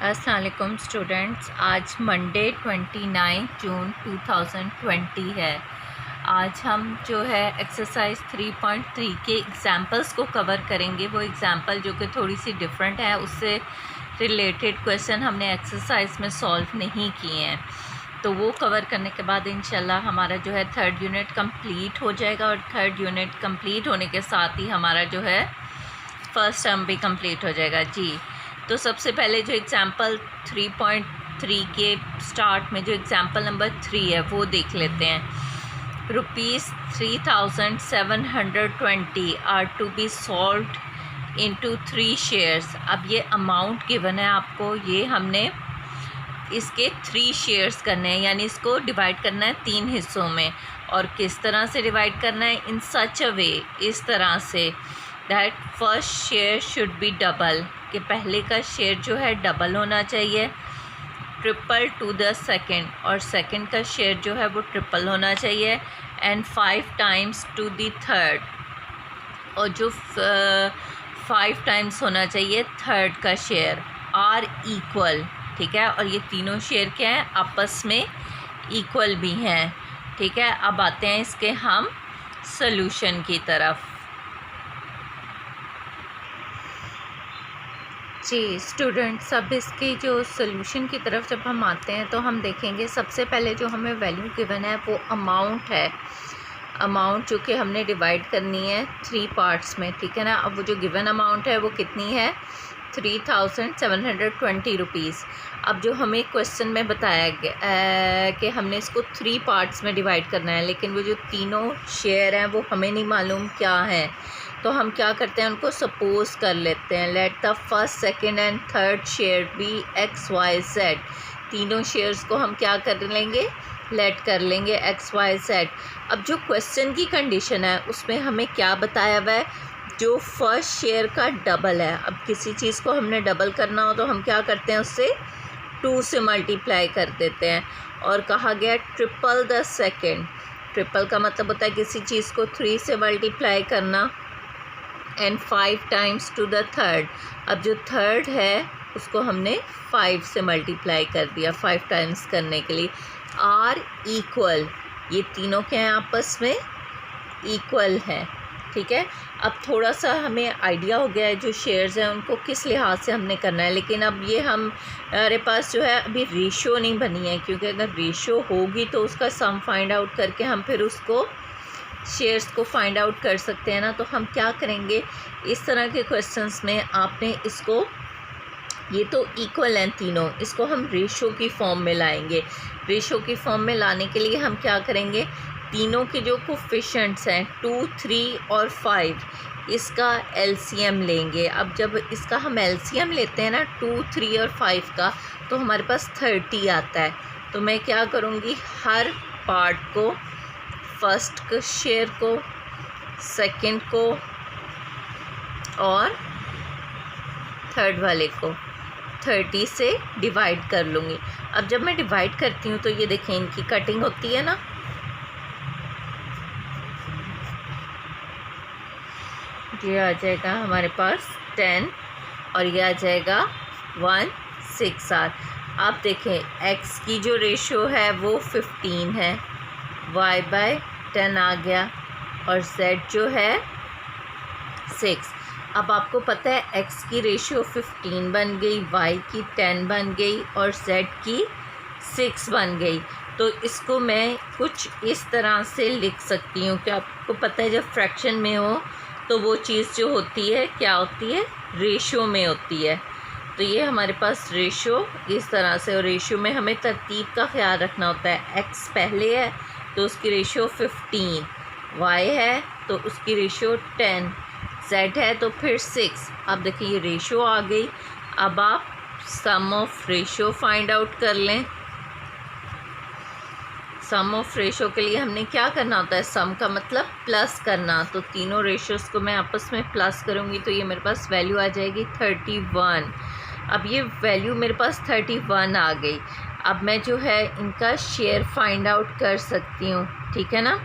अस्सलाम वालेकुम स्टूडेंट्स। आज मंडे 29 जून 2020 है। आज हम जो है एक्सरसाइज 3.3 के एग्ज़ाम्पल्स को कवर करेंगे। वो एग्ज़ाम्पल जो कि थोड़ी सी डिफरेंट है, उससे रिलेटेड क्वेश्चन हमने एक्सरसाइज में सॉल्व नहीं किए हैं, तो वो कवर करने के बाद इंशाल्लाह हमारा जो है थर्ड यूनिट कंप्लीट हो जाएगा। और थर्ड यूनिट कंप्लीट होने के साथ ही हमारा जो है फर्स्ट टर्म भी कंप्लीट हो जाएगा जी। तो सबसे पहले जो एग्ज़ाम्पल 3.3 के स्टार्ट में जो एग्ज़ाम्पल नंबर 3 है वो देख लेते हैं। ₹3,720 are to be solved into 3 shares. अब ये अमाउंट गिवन है आपको, ये हमने इसके 3 शेयर्स करने हैं, यानी इसको डिवाइड करना है 3 हिस्सों में। और किस तरह से डिवाइड करना है? इन सच अ वे, इस तरह से that first share should be double, कि पहले का शेयर जो है डबल होना चाहिए, ट्रिपल टू द सेकंड, और सेकंड का शेयर जो है वो ट्रिपल होना चाहिए, and 5 times to the third, और जो 5 टाइम्स होना चाहिए थर्ड का शेयर, आर इक्वल। ठीक है, और ये तीनों शेयर क्या हैं? आपस में इक्वल भी हैं। ठीक है, अब आते हैं इसके हम सॉल्यूशन की तरफ। जी स्टूडेंट्स, अब इसकी जो सॉल्यूशन की तरफ जब हम आते हैं तो हम देखेंगे सबसे पहले जो हमें वैल्यू गिवन है वो अमाउंट है। अमाउंट जो कि हमने डिवाइड करनी है 3 पार्ट्स में। ठीक है ना। अब वो जो गिवन अमाउंट है वो कितनी है? 3,720 रुपीज़। अब जो हमें क्वेश्चन में बताया गया कि हमने इसको 3 पार्ट्स में डिवाइड करना है, लेकिन वो जो तीनों शेयर हैं वो हमें नहीं मालूम क्या है, तो हम क्या करते हैं, उनको सपोज कर लेते हैं। Let the first, second and third share be X Y Z. तीनों शेयर्स को हम क्या कर लेंगे? लेट कर लेंगे एक्स वाई जेड। अब जो क्वेश्चन की कंडीशन है उसमें हमें क्या बताया हुआ है? जो फर्स्ट शेयर का डबल है। अब किसी चीज़ को हमने डबल करना हो तो हम क्या करते हैं? उससे 2 से मल्टीप्लाई कर देते हैं। और कहा गया ट्रिपल द सेकेंड। ट्रिपल का मतलब होता है किसी चीज़ को 3 से मल्टीप्लाई करना, and 5 times to the third. अब जो थर्ड है उसको हमने 5 से मल्टीप्लाई कर दिया 5 टाइम्स करने के लिए। आर इक्वल, ये तीनों क्या हैं? आपस में इक्वल है। ठीक है, अब थोड़ा सा हमें आइडिया हो गया है जो शेयर्स हैं उनको किस लिहाज से हमने करना है। लेकिन अब ये हमारे पास जो है अभी रेशो नहीं बनी है, क्योंकि अगर रेशो होगी तो उसका सम फाइंड आउट करके हम फिर उसको शेयर्स को फाइंड आउट कर सकते हैं ना। तो हम क्या करेंगे, इस तरह के क्वेश्चंस में आपने इसको, ये तो इक्वल हैं तीनों, इसको हम रेशो की फॉर्म में लाएंगे। रेशो की फॉर्म में लाने के लिए हम क्या करेंगे, तीनों के जो कोफिशिएंट्स हैं 2, 3 और 5, इसका एलसीएम लेंगे। अब जब इसका हम एलसीएम लेते हैं ना 2, 3 और 5 का, तो हमारे पास 30 आता है। तो मैं क्या करूँगी, हर पार्ट को, फर्स्ट शेयर को, सेकंड को और थर्ड वाले को 30 से डिवाइड कर लूँगी। अब जब मैं डिवाइड करती हूँ तो ये देखें इनकी कटिंग होती है ना, ये आ जाएगा हमारे पास 10 और ये आ जाएगा 1, 6 आर। आप देखें x की जो रेशो है वो 15 है, y/10 आ गया, और z जो है 6। अब आपको पता है x की रेशो 15 बन गई, y की 10 बन गई और z की 6 बन गई। तो इसको मैं कुछ इस तरह से लिख सकती हूँ कि आपको पता है जब फ्रैक्शन में हो तो वो चीज़ जो होती है क्या होती है? रेशो में होती है। तो ये हमारे पास रेशो इस तरह से, और रेशो में हमें तरतीब का ख्याल रखना होता है। x पहले है तो उसकी रेशो 15, y है तो उसकी रेशो 10, z है तो फिर 6। अब देखिए ये रेशो आ गई। अब आप सम ऑफ रेशो फाइंड आउट कर लें। सम ऑफ रेशो के लिए हमने क्या करना होता है? सम का मतलब प्लस करना। तो तीनों रेशोज़ को मैं आपस में प्लस करूँगी तो ये मेरे पास वैल्यू आ जाएगी 31। अब ये वैल्यू मेरे पास 31 आ गई। अब मैं जो है इनका शेयर फाइंड आउट कर सकती हूँ। ठीक है ना।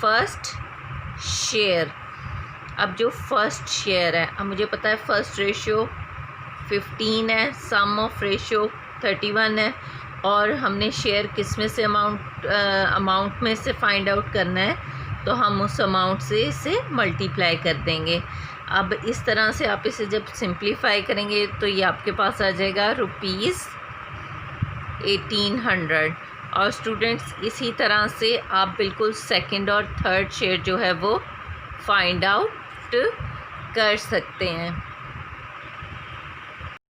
फर्स्ट शेयर, अब जो फर्स्ट शेयर है, अब मुझे पता है फर्स्ट रेशियो 15 है, सम ऑफ रेशो 31 है, और हमने शेयर किस में से अमाउंट में से फाइंड आउट करना है, तो हम उस अमाउंट से इसे मल्टीप्लाई कर देंगे। अब इस तरह से आप इसे जब सिंप्लीफाई करेंगे तो ये आपके पास आ जाएगा ₹1800। और स्टूडेंट्स इसी तरह से आप बिल्कुल सेकंड और थर्ड शेयर जो है वो फाइंड आउट कर सकते हैं।